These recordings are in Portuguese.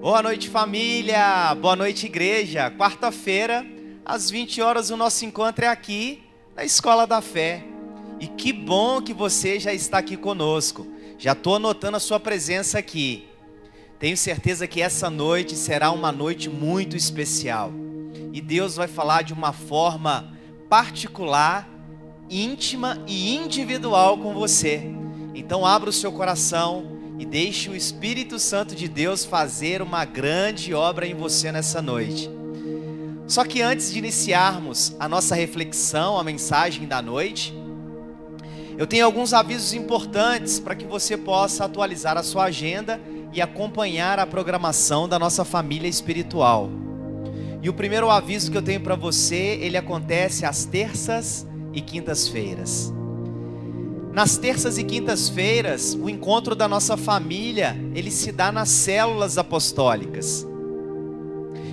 Boa noite, família! Boa noite, igreja! Quarta-feira, às 20 horas, o nosso encontro é aqui, na Escola da Fé. E que bom que você já está aqui conosco. Já estou anotando a sua presença aqui. Tenho certeza que essa noite será uma noite muito especial. E Deus vai falar de uma forma particular, íntima e individual com você. Então abra o seu coração e deixe o Espírito Santo de Deus fazer uma grande obra em você nessa noite. Só que antes de iniciarmos a nossa reflexão, a mensagem da noite, eu tenho alguns avisos importantes para que você possa atualizar a sua agenda e acompanhar a programação da nossa família espiritual. E o primeiro aviso que eu tenho para você, ele acontece às terças e quintas-feiras. Nas terças e quintas-feiras, o encontro da nossa família, ele se dá nas células apostólicas.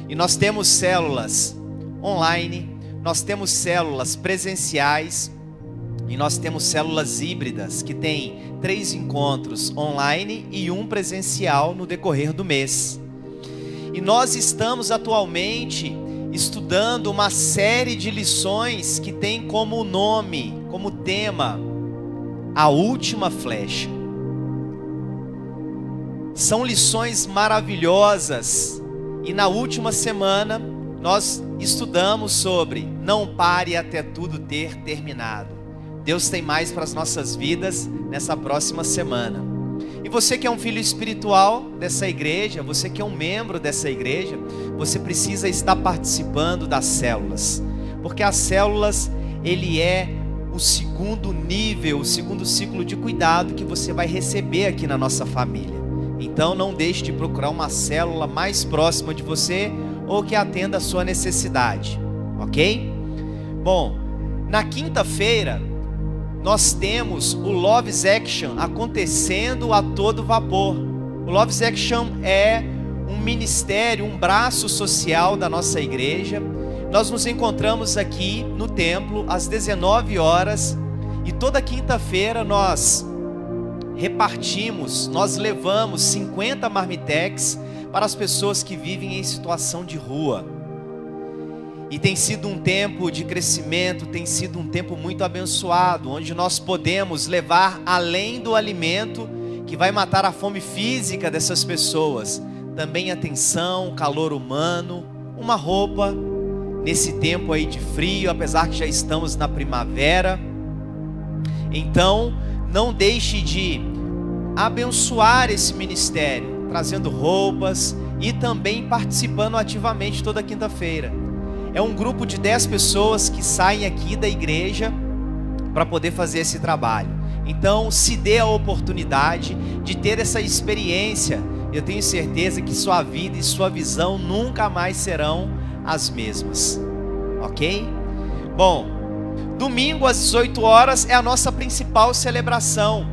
E nós temos células online, nós temos células presenciais e nós temos células híbridas, que tem 3 encontros online e 1 presencial no decorrer do mês. E nós estamos atualmente estudando uma série de lições que tem como nome, como tema, a última flecha. São lições maravilhosas. E na última semana nós estudamos sobre não pare até tudo ter terminado. Deus tem mais para as nossas vidas nessa próxima semana. E você que é um filho espiritual dessa igreja, você que é um membro dessa igreja, você precisa estar participando das células. Porque as células, ele é o segundo nível, o segundo ciclo de cuidado que você vai receber aqui na nossa família. Então não deixe de procurar uma célula mais próxima de você ou que atenda a sua necessidade, ok? Bom, na quinta-feira nós temos o Loves Action acontecendo a todo vapor. O Loves Action é um ministério, um braço social da nossa igreja. Nós nos encontramos aqui no templo às 19 horas e toda quinta-feira nós repartimos, nós levamos 50 marmitex para as pessoas que vivem em situação de rua. E tem sido um tempo de crescimento, tem sido um tempo muito abençoado, onde nós podemos levar além do alimento que vai matar a fome física dessas pessoas, também atenção, calor humano, uma roupa, nesse tempo aí de frio, apesar que já estamos na primavera. Então, não deixe de abençoar esse ministério, trazendo roupas e também participando ativamente toda quinta-feira. É um grupo de 10 pessoas que saem aqui da igreja para poder fazer esse trabalho. Então, se dê a oportunidade de ter essa experiência. Eu tenho certeza que sua vida e sua visão nunca mais serão as mesmas, ok? Bom, domingo às 18 horas é a nossa principal celebração.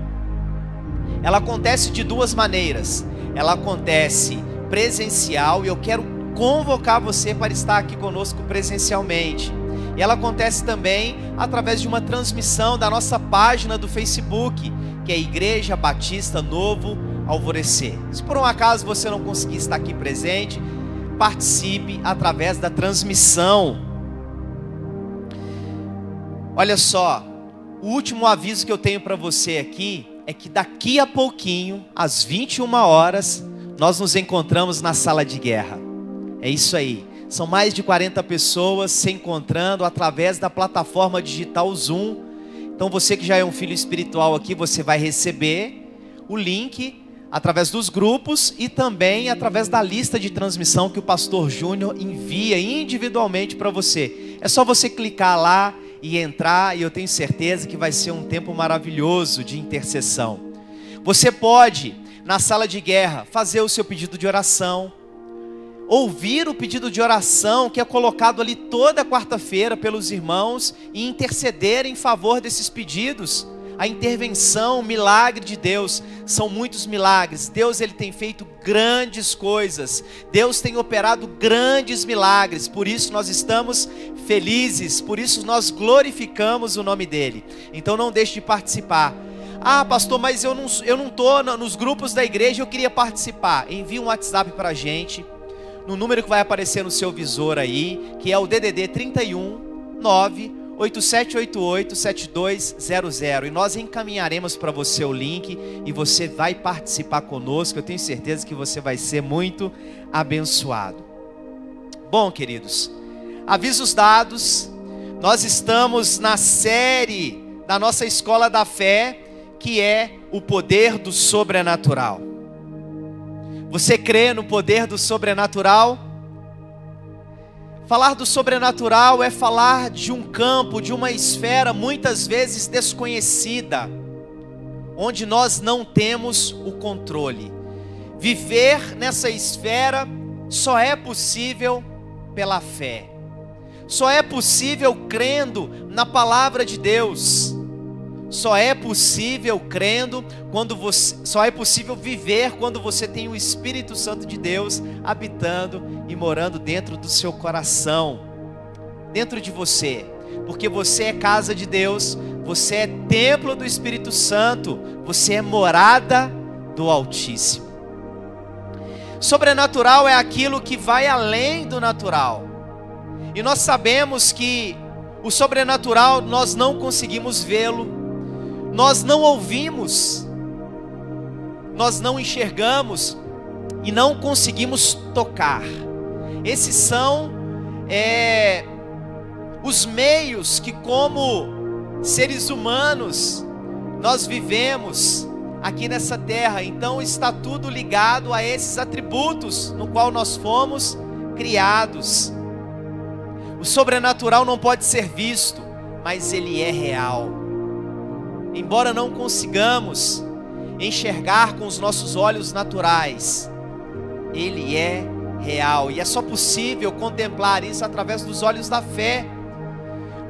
Ela acontece de 2 maneiras. Ela acontece presencial e eu quero convocar você para estar aqui conosco presencialmente. E ela acontece também através de uma transmissão da nossa página do Facebook, que é Igreja Batista Novo Alvorecer. Se por um acaso você não conseguir estar aqui presente, participe através da transmissão. Olha só, o último aviso que eu tenho para você aqui é que daqui a pouquinho, às 21 horas, nós nos encontramos na sala de guerra. É isso aí, são mais de 40 pessoas se encontrando através da plataforma digital Zoom. Então você que já é um filho espiritual aqui, você vai receber o link através dos grupos e também através da lista de transmissão que o pastor Júnior envia individualmente para você. É só você clicar lá e entrar, e eu tenho certeza que vai ser um tempo maravilhoso de intercessão. Você pode, na sala de guerra, fazer o seu pedido de oração, ouvir o pedido de oração que é colocado ali toda quarta-feira pelos irmãos e interceder em favor desses pedidos. A intervenção, o milagre de Deus, são muitos milagres. Deus, ele tem feito grandes coisas. Deus tem operado grandes milagres. Por isso nós estamos felizes, por isso nós glorificamos o nome dele. Então não deixe de participar. Ah, pastor, mas eu não estou nos grupos da igreja, eu queria participar. Envie um WhatsApp para a gente, no número que vai aparecer no seu visor aí, que é o DDD 31 98788 7200. E nós encaminharemos para você o link e você vai participar conosco. Eu tenho certeza que você vai ser muito abençoado. Bom, queridos, avisos dados, nós estamos na série da nossa Escola da Fé, que é o poder do sobrenatural. Você crê no poder do sobrenatural? Falar do sobrenatural é falar de um campo, de uma esfera muitas vezes desconhecida, onde nós não temos o controle. Viver nessa esfera só é possível pela fé. Só é possível crendo na palavra de Deus. Só é possível crendo só é possível viver quando você tem o Espírito Santo de Deus habitando e morando dentro do seu coração, dentro de você, porque você é casa de Deus, você é templo do Espírito Santo, você é morada do Altíssimo. Sobrenatural é aquilo que vai além do natural. E nós sabemos que o sobrenatural nós não conseguimos vê-lo, nós não ouvimos, nós não enxergamos e não conseguimos tocar. Esses são os meios que, como seres humanos, nós vivemos aqui nessa terra. Então está tudo ligado a esses atributos no qual nós fomos criados. O sobrenatural não pode ser visto, mas ele é real. Embora não consigamos enxergar com os nossos olhos naturais, ele é real. E é só possível contemplar isso através dos olhos da fé.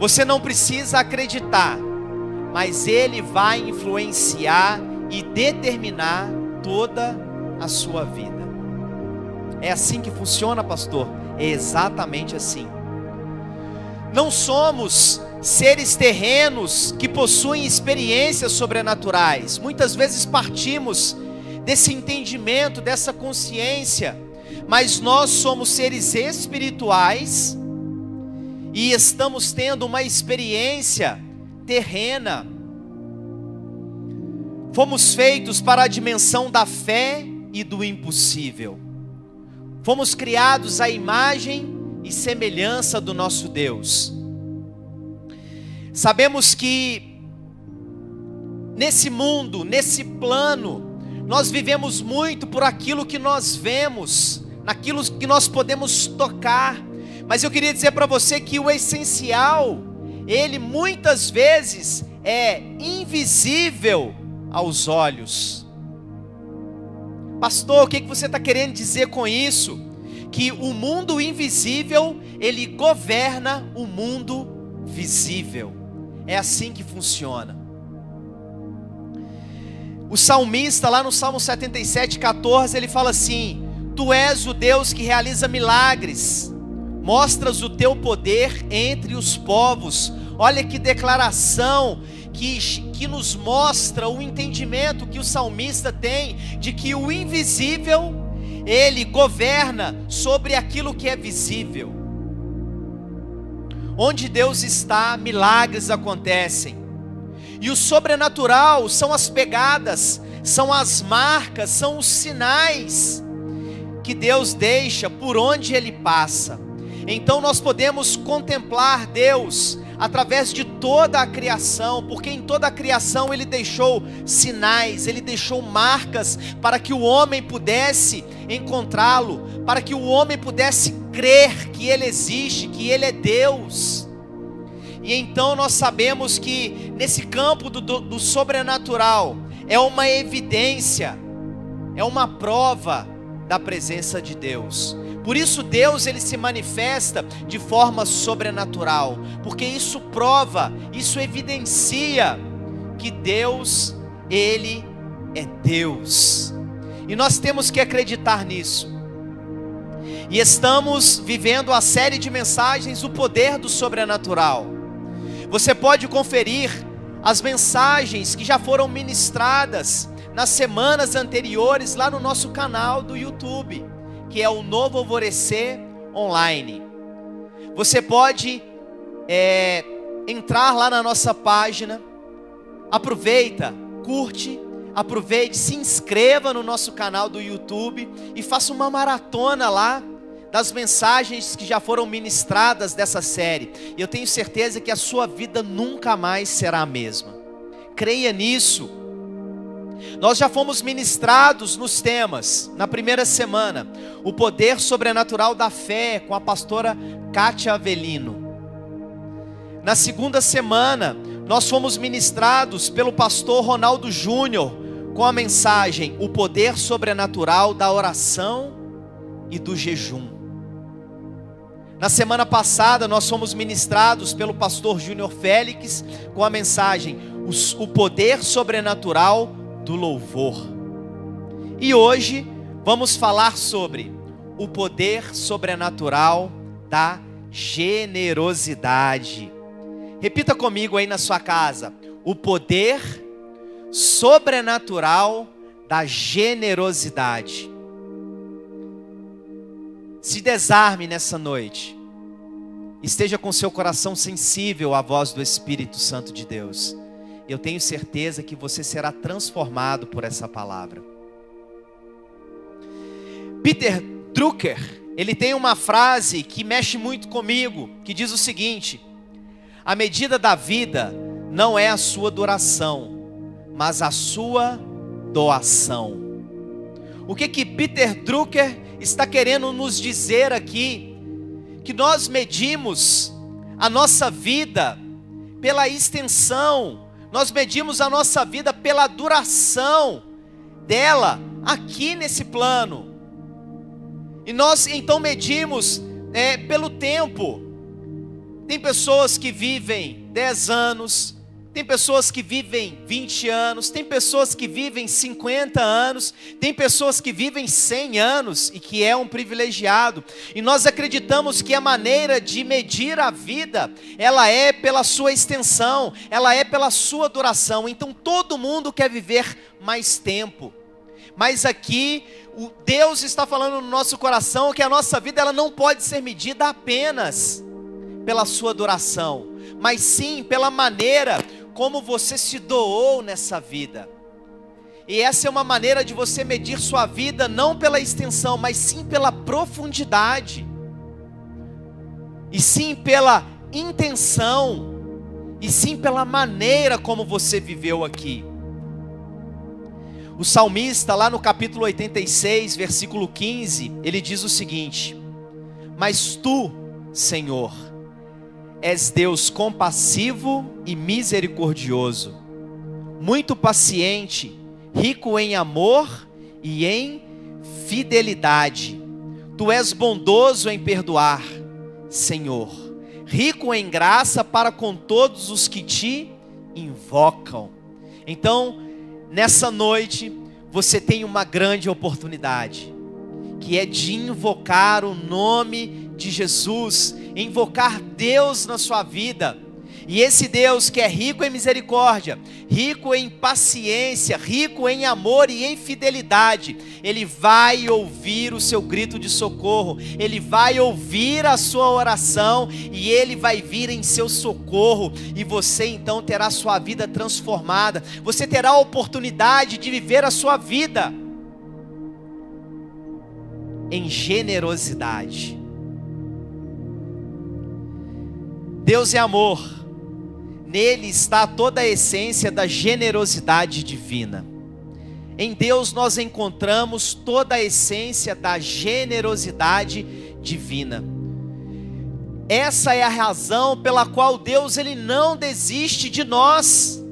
Você não precisa acreditar, mas ele vai influenciar e determinar toda a sua vida. É assim que funciona, pastor? É exatamente assim. Não somos seres terrenos que possuem experiências sobrenaturais. Muitas vezes partimos desse entendimento, dessa consciência, mas nós somos seres espirituais e estamos tendo uma experiência terrena. Fomos feitos para a dimensão da fé e do impossível. Fomos criados à imagem e semelhança do nosso Deus. Sabemos que nesse mundo, nesse plano, nós vivemos muito por aquilo que nós vemos, naquilo que nós podemos tocar. Mas eu queria dizer para você que o essencial, ele muitas vezes é invisível aos olhos. Pastor, o que você está querendo dizer com isso? Que o mundo invisível, ele governa o mundo visível. É assim que funciona. O salmista, lá no Salmo 77:14, ele fala assim: Tu és o Deus que realiza milagres, mostras o teu poder entre os povos. Olha que declaração que nos mostra o entendimento que o salmista tem de que o invisível, ele governa sobre aquilo que é visível. Onde Deus está, milagres acontecem. E o sobrenatural são as pegadas, são as marcas, são os sinais que Deus deixa por onde Ele passa. Então nós podemos contemplar Deus através de toda a criação, porque em toda a criação Ele deixou sinais, Ele deixou marcas para que o homem pudesse encontrá-lo, para que o homem pudesse crer que Ele existe, que Ele é Deus. E então nós sabemos que nesse campo do sobrenatural é uma evidência, é uma prova da presença de Deus. Por isso Deus, ele se manifesta de forma sobrenatural, porque isso prova, isso evidencia que Deus, ele é Deus. E nós temos que acreditar nisso. E estamos vivendo a série de mensagens, o poder do sobrenatural. Você pode conferir as mensagens que já foram ministradas nas semanas anteriores lá no nosso canal do YouTube, que é o Novo Alvorecer Online. Você pode entrar lá na nossa página, aproveita, curte, aproveite, se inscreva no nosso canal do YouTube e faça uma maratona lá das mensagens que já foram ministradas dessa série. E eu tenho certeza que a sua vida nunca mais será a mesma. Creia nisso. Nós já fomos ministrados nos temas, na primeira semana, o poder sobrenatural da fé, com a pastora Kátia Avelino. Na segunda semana, nós fomos ministrados pelo pastor Ronaldo Júnior, com a mensagem, o poder sobrenatural da oração e do jejum. Na semana passada, nós fomos ministrados pelo pastor Júnior Félix, com a mensagem, o poder sobrenatural do louvor. E hoje vamos falar sobre o poder sobrenatural da generosidade. Repita comigo aí na sua casa: o poder sobrenatural da generosidade. Se desarme nessa noite. Esteja com seu coração sensível à voz do Espírito Santo de Deus. Eu tenho certeza que você será transformado por essa palavra. Peter Drucker, ele tem uma frase que mexe muito comigo, que diz o seguinte: a medida da vida não é a sua duração, mas a sua doação. O que Peter Drucker está querendo nos dizer aqui? Que nós medimos a nossa vida pela extensão, nós medimos a nossa vida pela duração dela aqui nesse plano. E nós então medimos pelo tempo. Tem pessoas que vivem 10 anos, tem pessoas que vivem 20 anos, tem pessoas que vivem 50 anos, tem pessoas que vivem 100 anos e que é um privilegiado. E nós acreditamos que a maneira de medir a vida, ela é pela sua extensão, ela é pela sua duração. Então todo mundo quer viver mais tempo. Mas aqui, Deus está falando no nosso coração que a nossa vida ela não pode ser medida apenas pela sua duração, mas sim pela maneira como você se doou nessa vida. E essa é uma maneira de você medir sua vida não pela extensão, mas sim pela profundidade, e sim pela intenção, e sim pela maneira como você viveu aqui. O salmista, lá no capítulo 86, versículo 15, ele diz o seguinte: mas tu, Senhor, és Deus compassivo e misericordioso, muito paciente, rico em amor e em fidelidade. Tu és bondoso em perdoar, Senhor, rico em graça para com todos os que te invocam. Então, nessa noite, você tem uma grande oportunidade, que é de invocar o nome de Jesus, invocar Deus na sua vida. E esse Deus que é rico em misericórdia, rico em paciência, rico em amor e em fidelidade, Ele vai ouvir o seu grito de socorro, Ele vai ouvir a sua oração e Ele vai vir em seu socorro. E você então terá sua vida transformada, você terá a oportunidade de viver a sua vida em generosidade. Deus é amor. Nele está toda a essência da generosidade divina. Em Deus nós encontramos toda a essência da generosidade divina. Essa é a razão pela qual Deus ele não desiste de nós.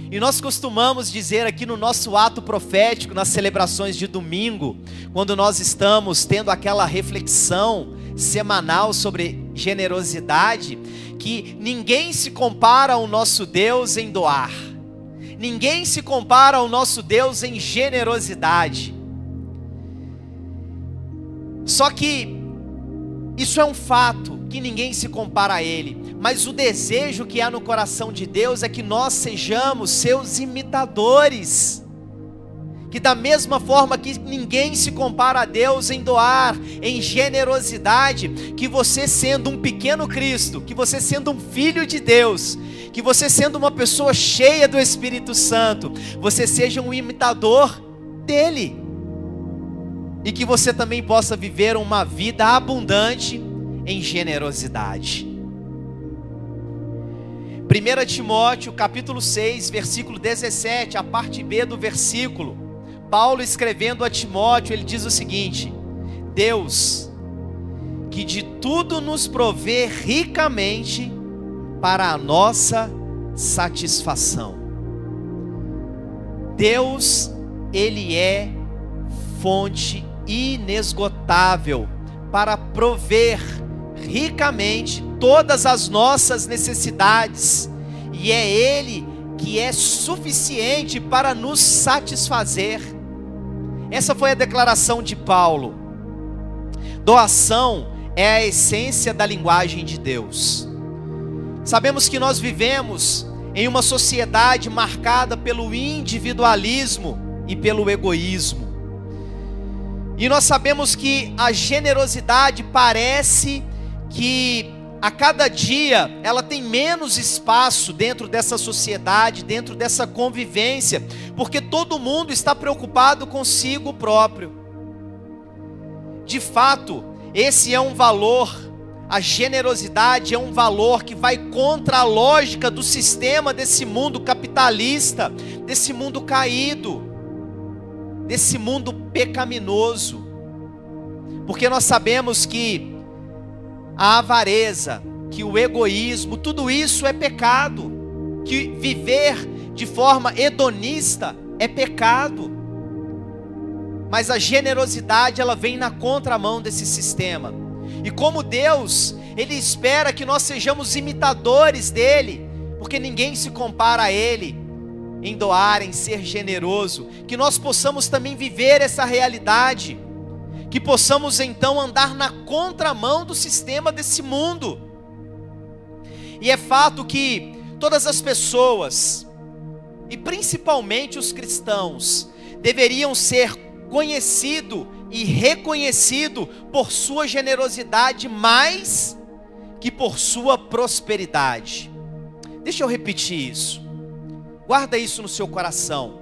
E nós costumamos dizer aqui no nosso ato profético, nas celebrações de domingo, quando nós estamos tendo aquela reflexão semanal sobre generosidade, que ninguém se compara ao nosso Deus em doar, ninguém se compara ao nosso Deus em generosidade. Só que Isso é um fato, que ninguém se compara a Ele. Mas o desejo que há no coração de Deus é que nós sejamos seus imitadores. Que da mesma forma que ninguém se compara a Deus em doar, em generosidade, que você sendo um pequeno Cristo, que você sendo um filho de Deus, que você sendo uma pessoa cheia do Espírito Santo, você seja um imitador dele. E que você também possa viver uma vida abundante em generosidade. 1 Timóteo capítulo 6, versículo 17, a parte B do versículo. Paulo escrevendo a Timóteo, ele diz o seguinte: Deus, que de tudo nos provê ricamente para a nossa satisfação. Deus, Ele é fonte inesgotável para prover ricamente todas as nossas necessidades, e é Ele que é suficiente para nos satisfazer. Essa foi a declaração de Paulo. Doação é a essência da linguagem de Deus. Sabemos que nós vivemos em uma sociedade marcada pelo individualismo e pelo egoísmo. E nós sabemos que a generosidade parece que a cada dia ela tem menos espaço dentro dessa sociedade, dentro dessa convivência, porque todo mundo está preocupado consigo próprio. De fato, esse é um valor, a generosidade é um valor que vai contra a lógica do sistema desse mundo capitalista, desse mundo caído, desse mundo pecaminoso. Porque nós sabemos que a avareza, que o egoísmo, tudo isso é pecado, que viver de forma hedonista é pecado. Mas a generosidade, ela vem na contramão desse sistema. E como Deus, Ele espera que nós sejamos imitadores dEle, porque ninguém se compara a Ele em doar, em ser generoso, que nós possamos também viver essa realidade, que possamos então andar na contramão do sistema desse mundo. E é fato que todas as pessoas, e principalmente os cristãos, deveriam ser conhecido e reconhecido por sua generosidade mais que por sua prosperidade. Deixa eu repetir isso. Guarda isso no seu coração.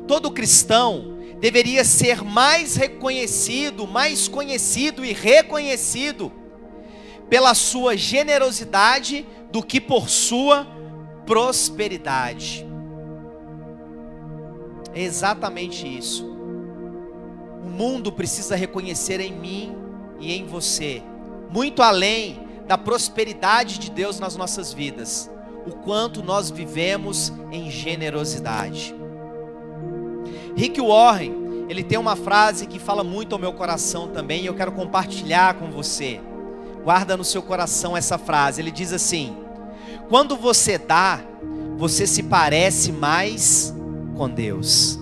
Todo cristão deveria ser mais reconhecido, mais conhecido e reconhecido pela sua generosidade do que por sua prosperidade. É exatamente isso. O mundo precisa reconhecer em mim e em você, muito além da prosperidade de Deus nas nossas vidas, o quanto nós vivemos em generosidade. Rick Warren, ele tem uma frase que fala muito ao meu coração também, e eu quero compartilhar com você. Guarda no seu coração essa frase. Ele diz assim: quando você dá, você se parece mais com Deus.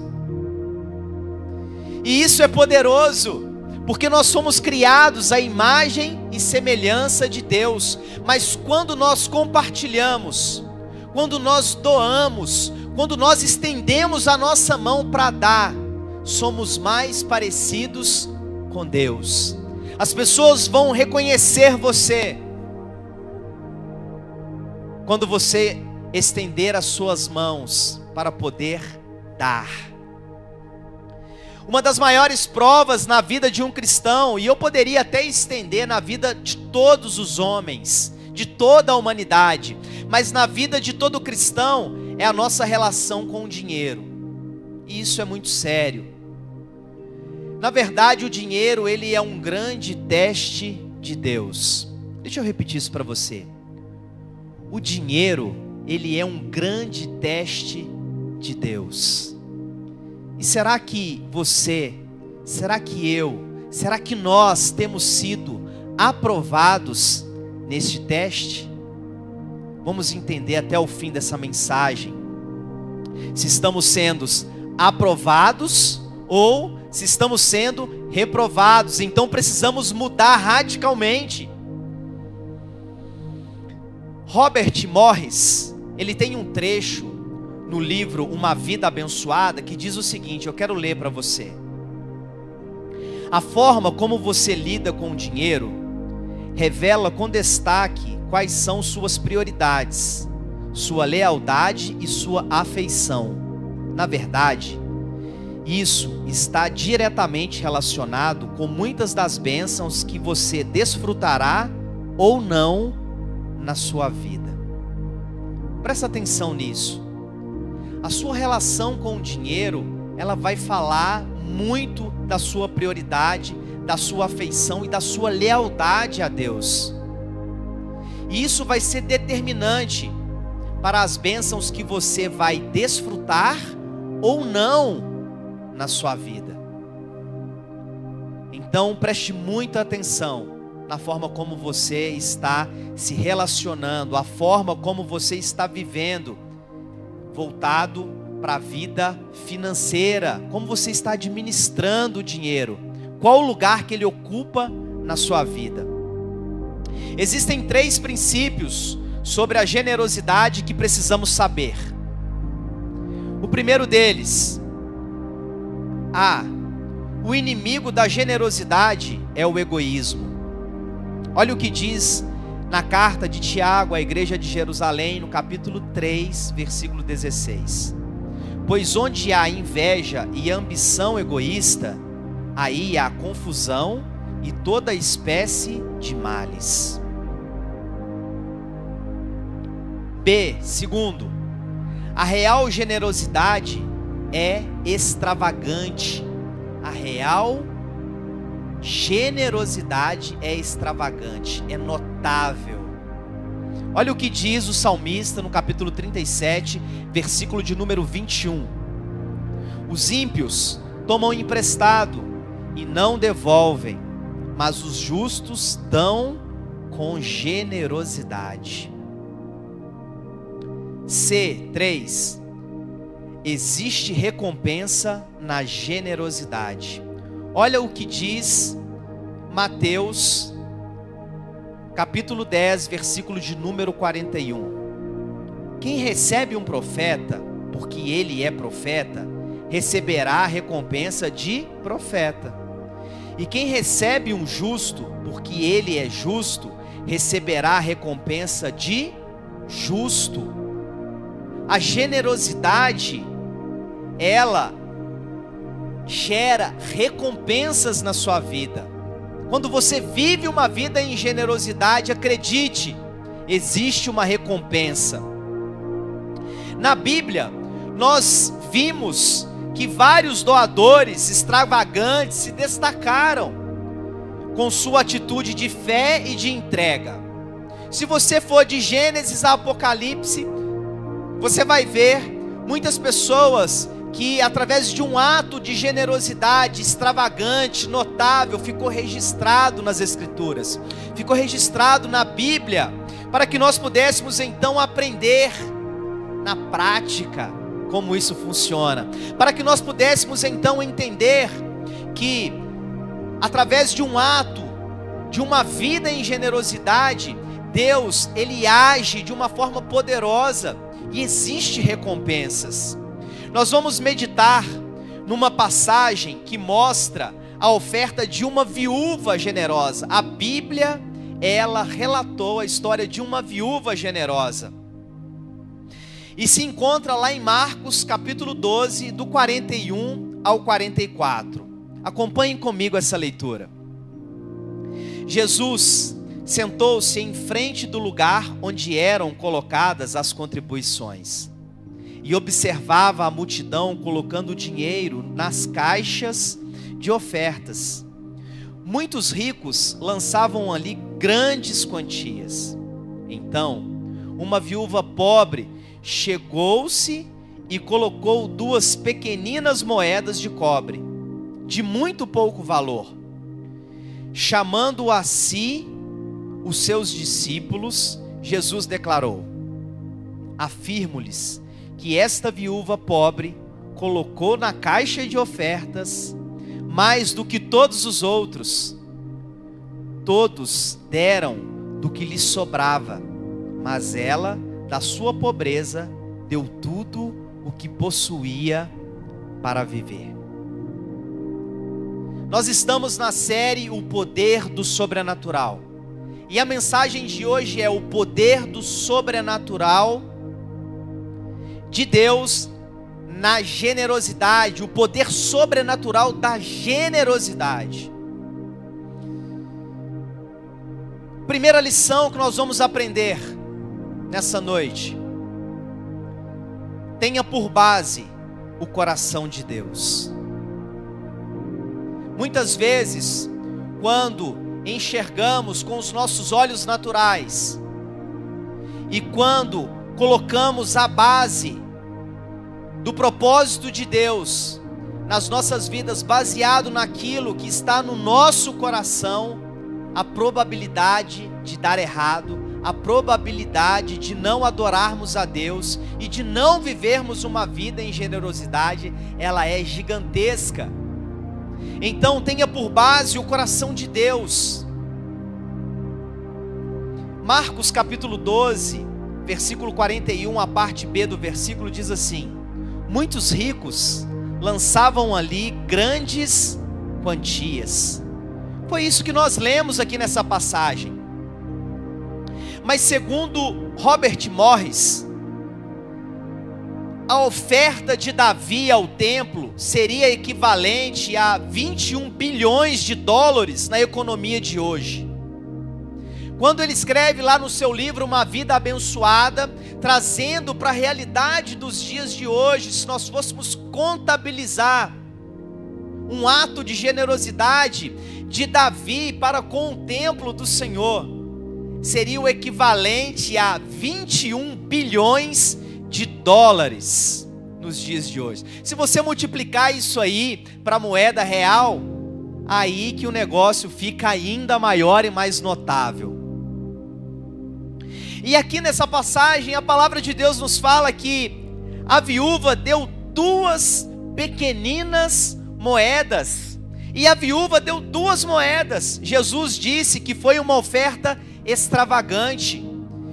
E isso é poderoso, porque nós somos criados à imagem e semelhança de Deus. Mas quando nós compartilhamos, quando nós doamos, quando nós estendemos a nossa mão para dar, somos mais parecidos com Deus. As pessoas vão reconhecer você quando você estender as suas mãos para poder dar. Uma das maiores provas na vida de um cristão, e eu poderia até estender na vida de todos os homens, de toda a humanidade, mas na vida de todo cristão, é a nossa relação com o dinheiro. E isso é muito sério. Na verdade, o dinheiro, ele é um grande teste de Deus. Deixa eu repetir isso para você. O dinheiro, ele é um grande teste de Deus. E será que você, será que eu, será que nós temos sido aprovados neste teste? Vamos entender até o fim dessa mensagem se estamos sendo aprovados ou se estamos sendo reprovados. Então precisamos mudar radicalmente. Robert Morris, ele tem um trecho no livro Uma Vida Abençoada que diz o seguinte, eu quero ler para você. A forma como você lida com o dinheiro revela com destaque quais são suas prioridades, sua lealdade e sua afeição. Na verdade, isso está diretamente relacionado com muitas das bênçãos que você desfrutará ou não na sua vida. Presta atenção nisso. A sua relação com o dinheiro, ela vai falar muito da sua prioridade, da sua afeição e da sua lealdade a Deus. E isso vai ser determinante para as bênçãos que você vai desfrutar ou não na sua vida. Então preste muita atenção na forma como você está se relacionando, a forma como você está vivendo, voltado para a vida financeira, como você está administrando o dinheiro, qual o lugar que ele ocupa na sua vida. Existem 3 princípios sobre a generosidade que precisamos saber. O primeiro deles, o inimigo da generosidade é o egoísmo. Olha o que diz na carta de Tiago à igreja de Jerusalém, no capítulo 3, versículo 16. Pois onde há inveja e ambição egoísta, aí há confusão e toda espécie de males. Segundo, a real generosidade é extravagante. A real generosidade é extravagante, é notável. Olha o que diz o salmista no capítulo 37, versículo de número 21. Os ímpios tomam emprestado e não devolvem, mas os justos dão com generosidade. 3. Existe recompensa na generosidade. Olha o que diz Mateus, capítulo 10, versículo de número 41. Quem recebe um profeta, porque ele é profeta, receberá a recompensa de profeta. E quem recebe um justo, porque ele é justo, receberá a recompensa de justo. A generosidade, ela gera recompensas na sua vida. Quando você vive uma vida em generosidade, acredite, existe uma recompensa. Na Bíblia, nós vimos que vários doadores extravagantes se destacaram com sua atitude de fé e de entrega. Se você for de Gênesis a Apocalipse, você vai ver muitas pessoas que através de um ato de generosidade extravagante, notável, ficou registrado nas Escrituras, ficou registrado na Bíblia, para que nós pudéssemos então aprender na prática como isso funciona, para que nós pudéssemos então entender que através de um ato, de uma vida em generosidade, Deus, Ele age de uma forma poderosa e existe recompensas. Nós vamos meditar numa passagem que mostra a oferta de uma viúva generosa. A Bíblia, ela relatou a história de uma viúva generosa. E se encontra lá em Marcos, capítulo 12, do 41 ao 44. Acompanhem comigo essa leitura. Jesus sentou-se em frente do lugar onde eram colocadas as contribuições e observava a multidão colocando dinheiro nas caixas de ofertas. Muitos ricos lançavam ali grandes quantias. Então, uma viúva pobre chegou-se e colocou 2 pequeninas moedas de cobre, de muito pouco valor. Chamando a si os seus discípulos, Jesus declarou: afirmo-lhes que esta viúva pobre colocou na caixa de ofertas mais do que todos os outros. Todos deram do que lhes sobrava, mas ela, da sua pobreza, deu tudo o que possuía para viver. Nós estamos na série O Poder do Sobrenatural. E a mensagem de hoje é o poder do sobrenatural de Deus na generosidade, o poder sobrenatural da generosidade. Primeira lição que nós vamos aprender nessa noite: tenha por base o coração de Deus. Muitas vezes, quando enxergamos com os nossos olhos naturais e quando colocamos a base do propósito de Deus nas nossas vidas baseado naquilo que está no nosso coração, a probabilidade de dar errado, a probabilidade de não adorarmos a Deus e de não vivermos uma vida em generosidade, ela é gigantesca. Então tenha por base o coração de Deus. Marcos capítulo 12, versículo 41, a parte B do versículo diz assim: muitos ricos lançavam ali grandes quantias. Foi isso que nós lemos aqui nessa passagem. Mas segundo Robert Morris, a oferta de Davi ao templo seria equivalente a 21 bilhões de dólares na economia de hoje. Quando ele escreve lá no seu livro Uma Vida Abençoada, trazendo para a realidade dos dias de hoje, se nós fôssemos contabilizar um ato de generosidade de Davi para com o templo do Senhor, seria o equivalente a 21 bilhões de dólares nos dias de hoje. Se você multiplicar isso aí para a moeda real, aí que o negócio fica ainda maior e mais notável. E aqui nessa passagem a palavra de Deus nos fala que a viúva deu 2 pequeninas moedas. E a viúva deu 2 moedas. Jesus disse que foi uma oferta extravagante,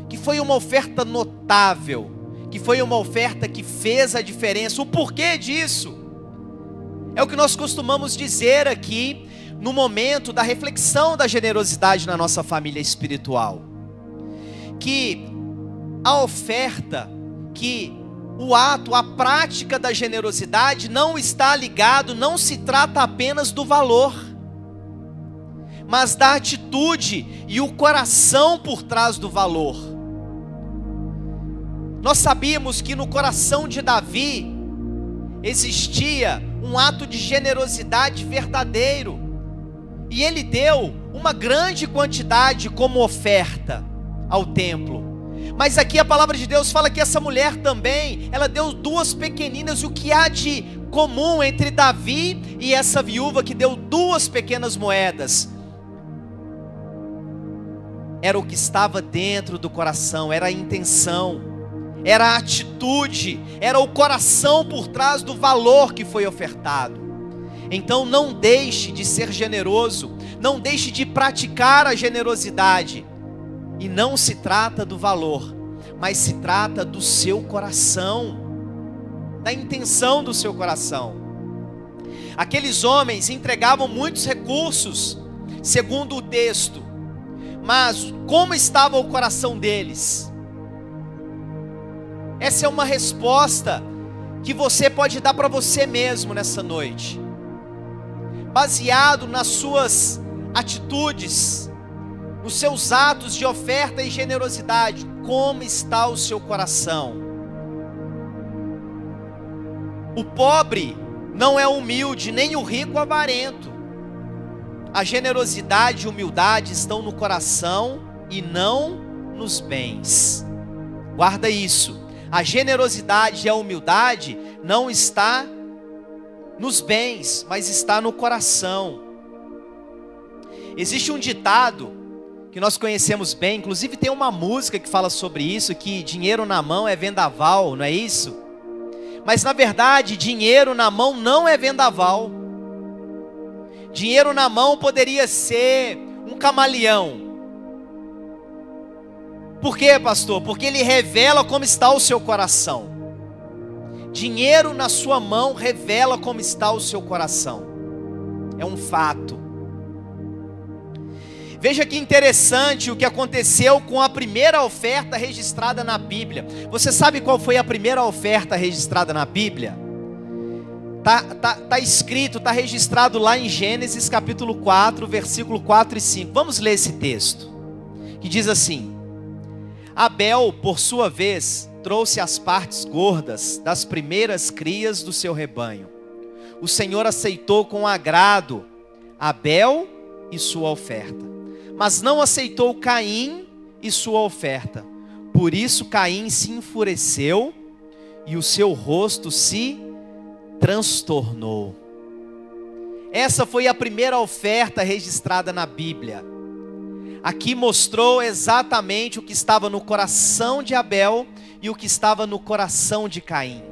que foi uma oferta notável, que foi uma oferta que fez a diferença. O porquê disso? É o que nós costumamos dizer aqui no momento da reflexão da generosidade na nossa família espiritual. Que a oferta, que o ato, a prática da generosidade não está ligado, não se trata apenas do valor, mas da atitude e o coração por trás do valor. Nós sabíamos que no coração de Davi existia um ato de generosidade verdadeiro, e ele deu uma grande quantidade como oferta ao templo. Mas aqui a palavra de Deus fala que essa mulher também, ela deu 2 pequeninas. E o que há de comum entre Davi e essa viúva que deu 2 pequenas moedas? Era o que estava dentro do coração, era a intenção, era a atitude, era o coração por trás do valor que foi ofertado. Então não deixe de ser generoso, não deixe de praticar a generosidade. E não se trata do valor, mas se trata do seu coração, da intenção do seu coração. Aqueles homens entregavam muitos recursos, segundo o texto, mas como estava o coração deles? Essa é uma resposta que você pode dar para você mesmo nessa noite, baseado nas suas atitudes, nos seus atos de oferta e generosidade. Como está o seu coração? O pobre não é humilde, nem o rico avarento. A generosidade e humildade estão no coração e não nos bens. Guarda isso. A generosidade e a humildade não está nos bens, mas está no coração. Existe um ditado que nós conhecemos bem, inclusive tem uma música que fala sobre isso, que dinheiro na mão é vendaval, não é isso? Mas na verdade, dinheiro na mão não é vendaval. Dinheiro na mão poderia ser um camaleão. Por quê, pastor? Porque ele revela como está o seu coração. Dinheiro na sua mão revela como está o seu coração. É um fato. Veja que interessante o que aconteceu com a primeira oferta registrada na Bíblia. Você sabe qual foi a primeira oferta registrada na Bíblia? Tá escrito, tá registrado lá em Gênesis capítulo 4, versículo 4 e 5. Vamos ler esse texto, que diz assim: Abel, por sua vez, trouxe as partes gordas das primeiras crias do seu rebanho. O Senhor aceitou com agrado Abel e sua oferta, mas não aceitou Caim e sua oferta. Por isso Caim se enfureceu e o seu rosto se transtornou. Essa foi a primeira oferta registrada na Bíblia. Aqui mostrou exatamente o que estava no coração de Abel e o que estava no coração de Caim.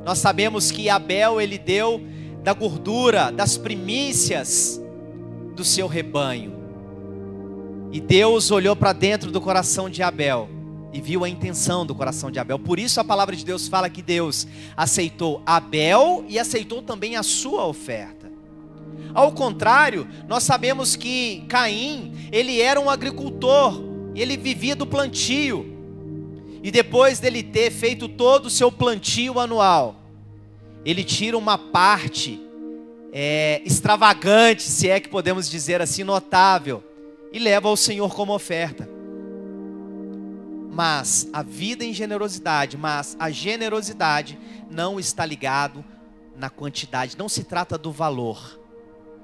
Nós sabemos que Abel, ele deu da gordura, das primícias do seu rebanho. E Deus olhou para dentro do coração de Abel e viu a intenção do coração de Abel. Por isso a palavra de Deus fala que Deus aceitou Abel e aceitou também a sua oferta. Ao contrário, nós sabemos que Caim, ele era um agricultor, ele vivia do plantio. E depois dele ter feito todo o seu plantio anual, ele tira uma parte extravagante, se é que podemos dizer assim, notável, e leva ao Senhor como oferta. Mas a vida em generosidade, mas a generosidade não está ligado na quantidade, não se trata do valor,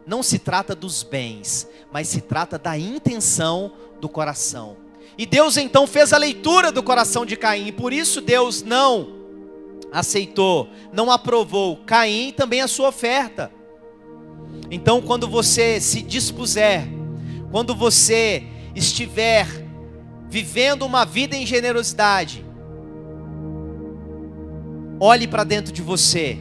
não se trata dos bens, mas se trata da intenção do coração. E Deus então fez a leitura do coração de Caim, e por isso Deus não aceitou, não aprovou Caim e também a sua oferta. Então quando você se dispuser, quando você estiver vivendo uma vida em generosidade, olhe para dentro de você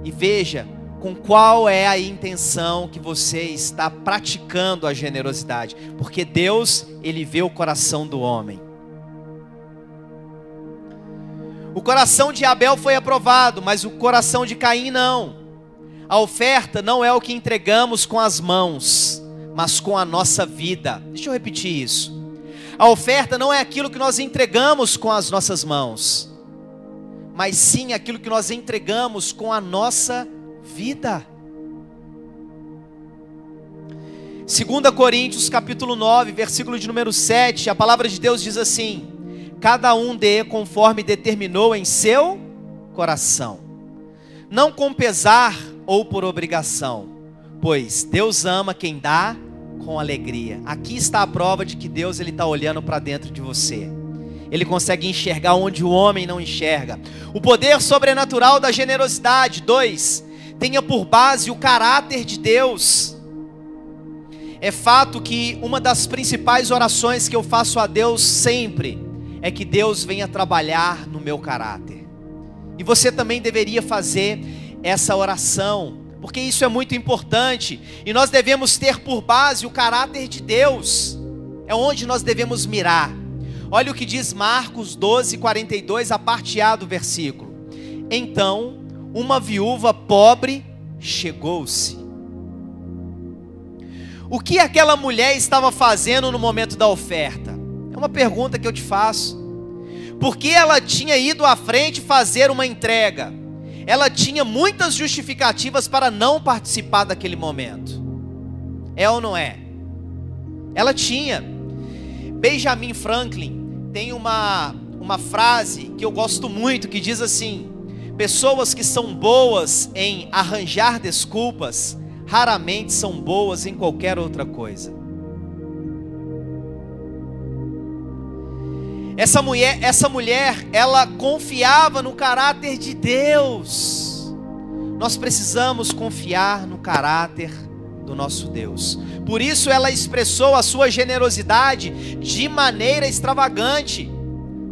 e veja com qual é a intenção que você está praticando a generosidade, porque Deus, ele vê o coração do homem. O coração de Abel foi aprovado, mas o coração de Caim não. A oferta não é o que entregamos com as mãos, mas com a nossa vida. Deixa eu repetir isso. A oferta não é aquilo que nós entregamos com as nossas mãos, mas sim aquilo que nós entregamos com a nossa vida. 2 Coríntios capítulo 9, versículo de número 7, a palavra de Deus diz assim: cada um dê conforme determinou em seu coração, não com pesar ou por obrigação, pois Deus ama quem dá com alegria. Aqui está a prova de que Deus, ele está olhando para dentro de você. Ele consegue enxergar onde o homem não enxerga. O poder sobrenatural da generosidade. 2, tenha por base o caráter de Deus. É fato que uma das principais orações que eu faço a Deus sempre é que Deus venha trabalhar no meu caráter. E você também deveria fazer essa oração, porque isso é muito importante, e nós devemos ter por base o caráter de Deus, é onde nós devemos mirar. Olha o que diz Marcos 12, 42, a parte A do versículo. Então, uma viúva pobre chegou-se. O que aquela mulher estava fazendo no momento da oferta? É uma pergunta que eu te faço. Porque ela tinha ido à frente fazer uma entrega. Ela tinha muitas justificativas para não participar daquele momento. É ou não é? Ela tinha. Benjamin Franklin tem uma frase que eu gosto muito, que diz assim: pessoas que são boas em arranjar desculpas, raramente são boas em qualquer outra coisa. Essa mulher, ela confiava no caráter de Deus. Nós precisamos confiar no caráter do nosso Deus. Por isso ela expressou a sua generosidade de maneira extravagante,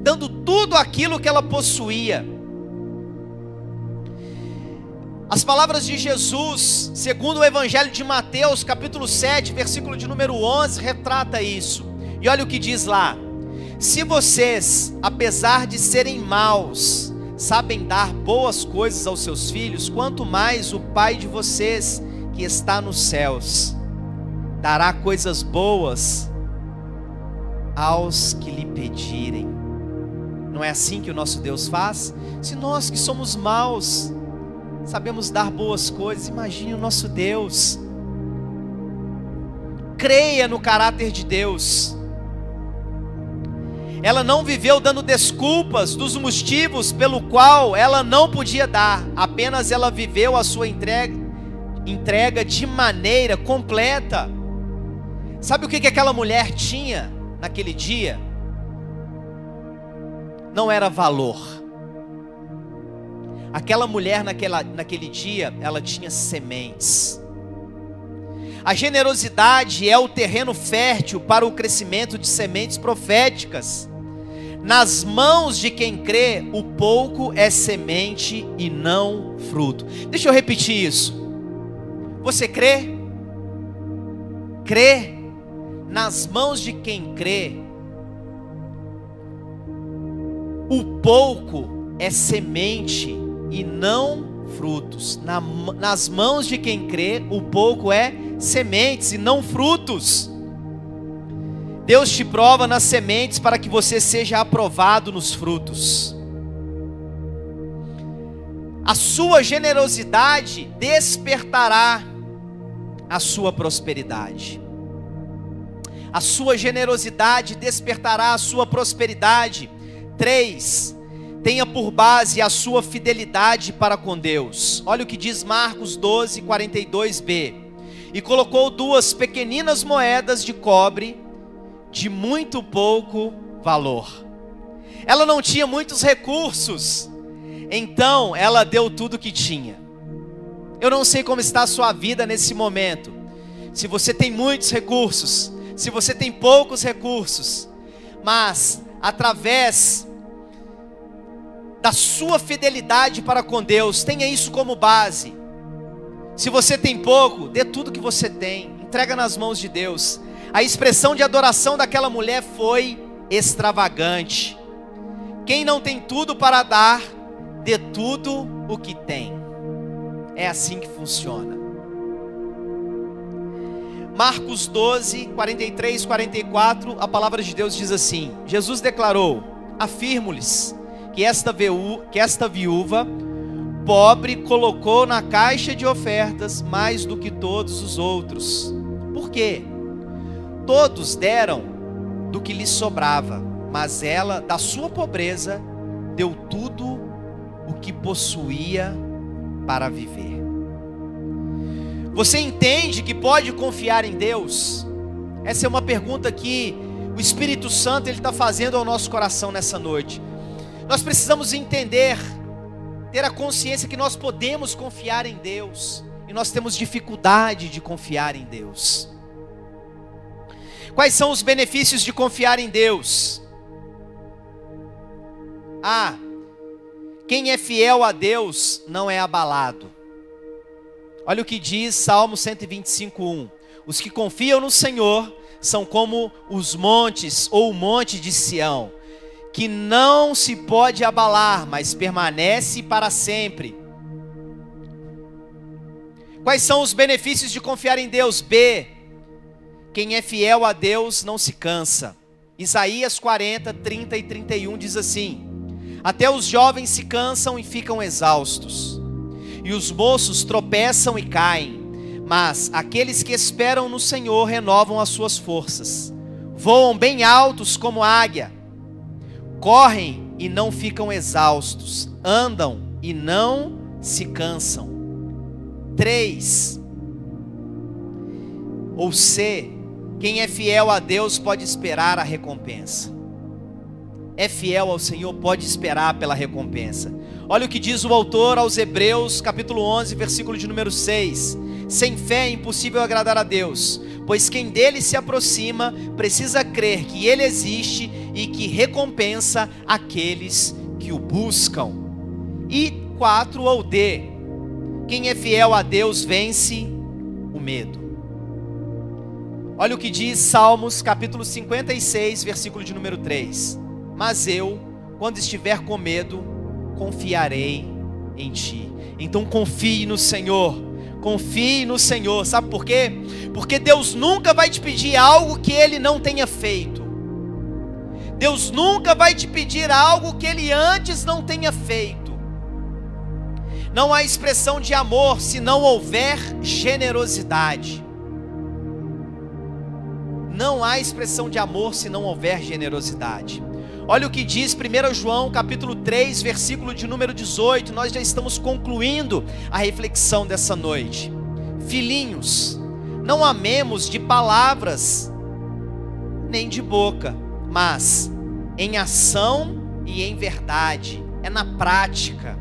dando tudo aquilo que ela possuía. As palavras de Jesus, segundo o Evangelho de Mateus, capítulo 7, versículo de número 11, retrata isso. E olha o que diz lá: se vocês, apesar de serem maus, sabem dar boas coisas aos seus filhos, quanto mais o Pai de vocês, que está nos céus, dará coisas boas aos que lhe pedirem. Não é assim que o nosso Deus faz? Se nós que somos maus sabemos dar boas coisas, imagine o nosso Deus. Creia no caráter de Deus. Ela não viveu dando desculpas dos motivos pelo qual ela não podia dar, apenas ela viveu a sua entrega de maneira completa. Sabe o que aquela mulher tinha naquele dia? Não era valor. Aquela mulher naquele dia, ela tinha sementes. A generosidade é o terreno fértil para o crescimento de sementes proféticas. Nas mãos de quem crê, o pouco é semente e não fruto. Deixa eu repetir isso. Você crê? Crê? Nas mãos de quem crê, o pouco é semente e não frutos. Nas mãos de quem crê, o pouco é sementes e não frutos. Deus te prova nas sementes para que você seja aprovado nos frutos. A sua generosidade despertará a sua prosperidade. A sua generosidade despertará a sua prosperidade. 3. Tenha por base a sua fidelidade para com Deus. Olha o que diz Marcos 12, 42b. E colocou 2 pequeninas moedas de cobre, de muito pouco valor. Ela não tinha muitos recursos, então ela deu tudo que tinha. Eu não sei como está a sua vida nesse momento. Se você tem muitos recursos, se você tem poucos recursos, mas através da sua fidelidade para com Deus, tenha isso como base. Se você tem pouco, dê tudo que você tem, entrega nas mãos de Deus. A expressão de adoração daquela mulher foi extravagante. Quem não tem tudo para dar, dê tudo o que tem. É assim que funciona. Marcos 12, 43, 44, a palavra de Deus diz assim: Jesus declarou: afirmo-lhes que esta viúva pobre colocou na caixa de ofertas mais do que todos os outros. Por quê? Todos deram do que lhes sobrava, mas ela, da sua pobreza, deu tudo o que possuía para viver. Você entende que pode confiar em Deus? Essa é uma pergunta que o Espírito Santo está fazendo ao nosso coração nessa noite. Nós precisamos entender, ter a consciência que nós podemos confiar em Deus, e nós temos dificuldade de confiar em Deus. Quais são os benefícios de confiar em Deus? Quem é fiel a Deus não é abalado. Olha o que diz Salmo 125:1. Os que confiam no Senhor são como os montes ou o monte de Sião, que não se pode abalar, mas permanece para sempre. Quais são os benefícios de confiar em Deus? Quem é fiel a Deus não se cansa. Isaías 40, 30 e 31 diz assim: até os jovens se cansam e ficam exaustos, e os moços tropeçam e caem, mas aqueles que esperam no Senhor renovam as suas forças, voam bem altos como águia, correm e não ficam exaustos, andam e não se cansam. 3. Ou C, quem é fiel a Deus pode esperar a recompensa. É fiel ao Senhor, pode esperar pela recompensa. Olha o que diz o autor aos Hebreus, capítulo 11, versículo de número 6. Sem fé é impossível agradar a Deus, pois quem dele se aproxima precisa crer que ele existe e que recompensa aqueles que o buscam. E 4 ou D, quem é fiel a Deus vence o medo. Olha o que diz Salmos capítulo 56, versículo de número 3. Mas eu, quando estiver com medo, confiarei em ti. Então confie no Senhor. Confie no Senhor. Sabe por quê? Porque Deus nunca vai te pedir algo que Ele não tenha feito. Deus nunca vai te pedir algo que Ele antes não tenha feito. Não há expressão de amor se não houver generosidade. Não há expressão de amor se não houver generosidade. Olha o que diz 1 João capítulo 3, versículo de número 18. Nós já estamos concluindo a reflexão dessa noite. Filhinhos, não amemos de palavras, nem de boca, mas em ação e em verdade. É na prática.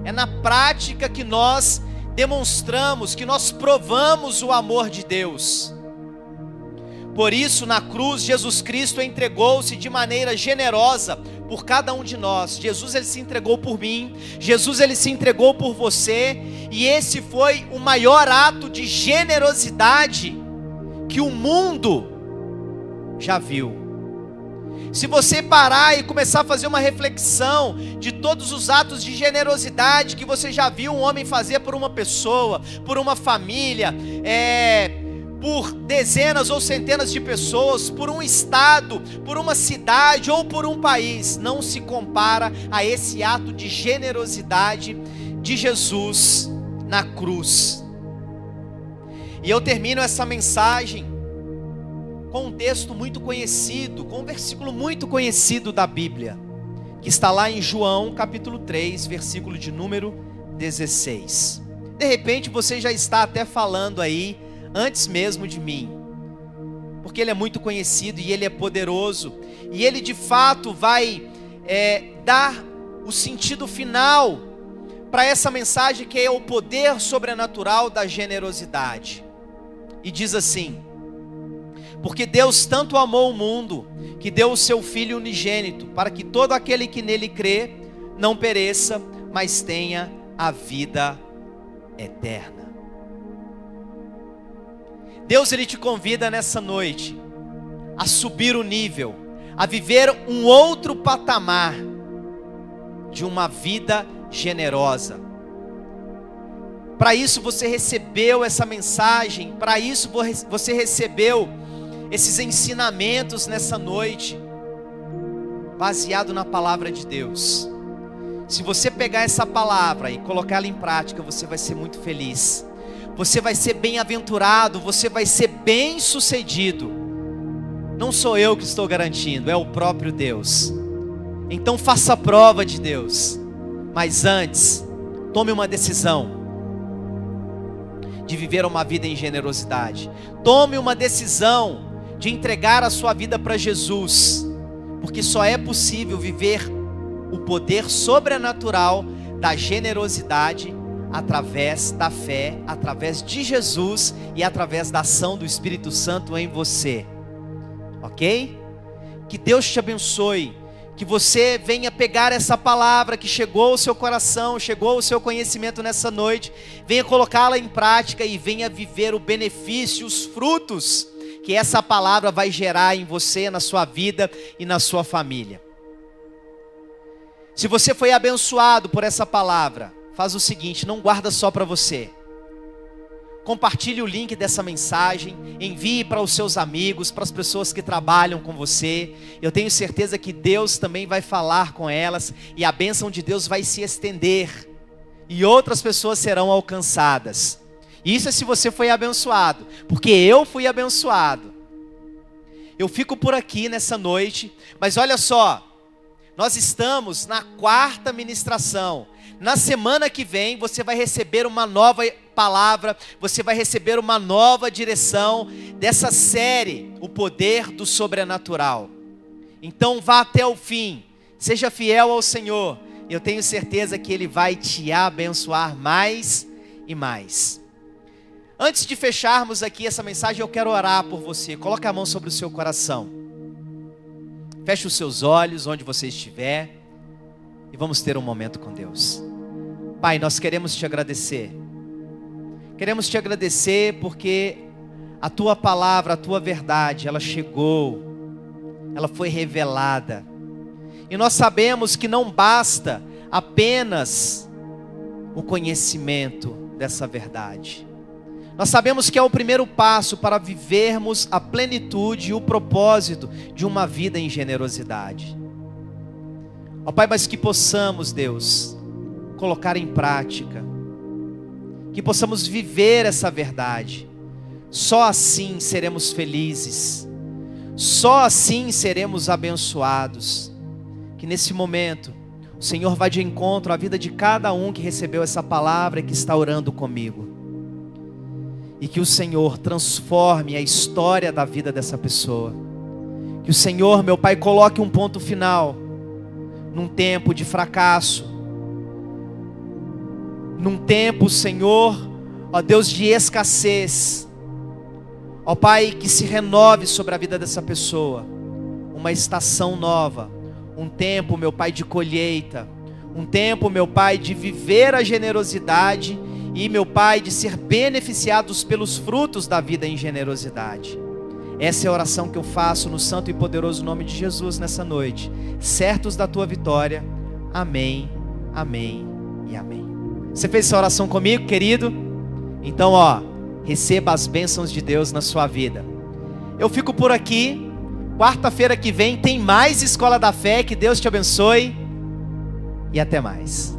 É na prática que nós demonstramos, que nós provamos o amor de Deus. Por isso, na cruz, Jesus Cristo entregou-se de maneira generosa por cada um de nós. Jesus, Ele se entregou por mim. Jesus, Ele se entregou por você. E esse foi o maior ato de generosidade que o mundo já viu. Se você parar e começar a fazer uma reflexão de todos os atos de generosidade que você já viu um homem fazer por uma pessoa, por uma família, por dezenas ou centenas de pessoas, por um estado, por uma cidade ou por um país, não se compara a esse ato de generosidade de Jesus na cruz. E eu termino essa mensagem com um texto muito conhecido, com um versículo muito conhecido da Bíblia, que está lá em João capítulo 3, versículo de número 16. De repente você já está até falando aí, antes mesmo de mim, porque ele é muito conhecido e ele é poderoso, e ele de fato vai dar o sentido final para essa mensagem, que é o poder sobrenatural da generosidade. E diz assim: porque Deus tanto amou o mundo, que deu o seu Filho unigênito, para que todo aquele que nele crê, não pereça, mas tenha a vida eterna. Deus, Ele te convida nessa noite a subir o nível, a viver um outro patamar de uma vida generosa. Para isso você recebeu essa mensagem, para isso você recebeu esses ensinamentos nessa noite, baseado na palavra de Deus. Se você pegar essa palavra e colocar ela em prática, você vai ser muito feliz. Você vai ser bem-aventurado, você vai ser bem-sucedido. Não sou eu que estou garantindo, é o próprio Deus. Então faça a prova de Deus. Mas antes, tome uma decisão de viver uma vida em generosidade. Tome uma decisão de entregar a sua vida para Jesus, porque só é possível viver o poder sobrenatural da generosidade através da fé, através de Jesus e através da ação do Espírito Santo em você. Ok? Que Deus te abençoe, que você venha pegar essa palavra que chegou ao seu coração, chegou ao seu conhecimento nessa noite, venha colocá-la em prática e venha viver o benefício, os frutos que essa palavra vai gerar em você, na sua vida e na sua família. Se você foi abençoado por essa palavra, faz o seguinte: não guarda só para você. Compartilhe o link dessa mensagem, envie para os seus amigos, para as pessoas que trabalham com você. Eu tenho certeza que Deus também vai falar com elas e a bênção de Deus vai se estender e outras pessoas serão alcançadas. Isso é se você foi abençoado, porque eu fui abençoado. Eu fico por aqui nessa noite, mas olha só, nós estamos na 4ª ministração. Na semana que vem você vai receber uma nova palavra, você vai receber uma nova direção dessa série, o poder do sobrenatural. Então vá até o fim, seja fiel ao Senhor, eu tenho certeza que Ele vai te abençoar mais e mais. Antes de fecharmos aqui essa mensagem, eu quero orar por você. Coloque a mão sobre o seu coração. Feche os seus olhos onde você estiver e vamos ter um momento com Deus. Pai, nós queremos te agradecer. Queremos te agradecer porque a tua palavra, a tua verdade, ela chegou, ela foi revelada. E nós sabemos que não basta apenas o conhecimento dessa verdade. Nós sabemos que é o primeiro passo para vivermos a plenitude e o propósito de uma vida em generosidade. Ó Pai, mas que possamos, Deus, colocar em prática, que possamos viver essa verdade. Só assim seremos felizes, só assim seremos abençoados. Que nesse momento o Senhor vá de encontro à vida de cada um que recebeu essa palavra e que está orando comigo. E que o Senhor transforme a história da vida dessa pessoa. Que o Senhor, meu Pai, coloque um ponto final num tempo de fracasso, num tempo, Senhor, ó Deus, de escassez. Ó Pai, que se renove sobre a vida dessa pessoa uma estação nova, um tempo, meu Pai, de colheita, um tempo, meu Pai, de viver a generosidade e, meu Pai, de ser beneficiados pelos frutos da vida em generosidade. Essa é a oração que eu faço no santo e poderoso nome de Jesus nessa noite, certos da tua vitória. Amém, amém e amém. Você fez essa oração comigo, querido? Então, receba as bênçãos de Deus na sua vida. Eu fico por aqui. Quarta-feira que vem tem mais Escola da Fé. Que Deus te abençoe e até mais.